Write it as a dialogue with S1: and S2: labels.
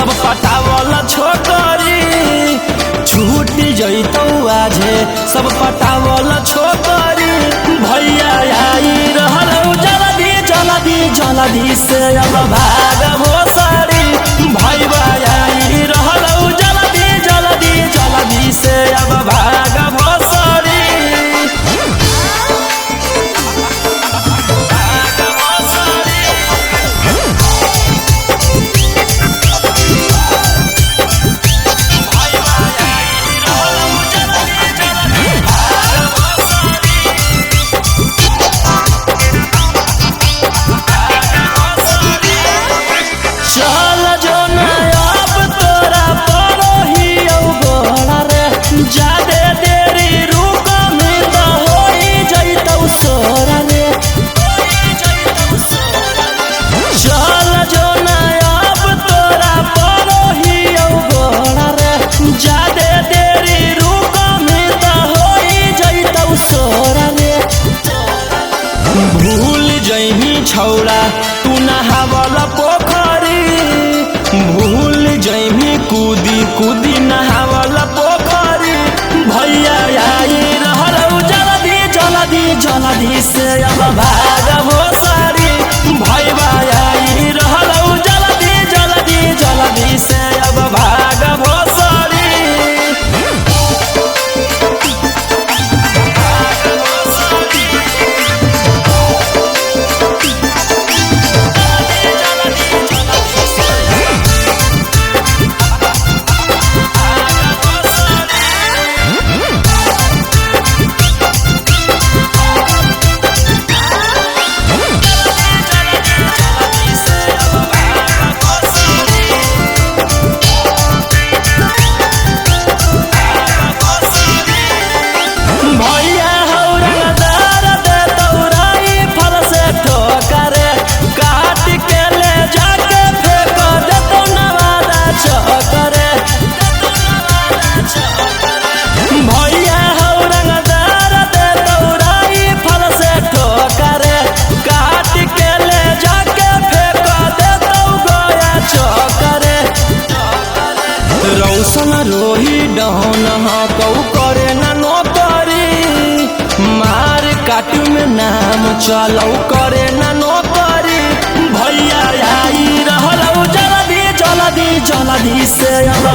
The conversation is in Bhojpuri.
S1: सब पटावल छोकरी छूट जैतौ आजे सब पटावल छोकरी भैया आई रहलौ जल्दी जल्दी जल्दी से अब भाग भोसरी भैया आई रहलौ जल्दी जल्दी जल्दी से अब भाग भोसरी भूल जही छौड़ा तू नहावल पोखरी भूल जही कूदी कूदी नहावल पोखरी भैया आई रहलौ जल्दी जल्दी जल्दी से अब भाग भोसरी भैया आई रहलौ जल्दी जल्दी जल्दी से अब भाग भोसरी रौशन रोही डहन कौ करे ना नौकरी मार काट में नाम चलौ करे ना नौकरी भैया आई रहलौ जल्दी जल्दी जल्दी से अब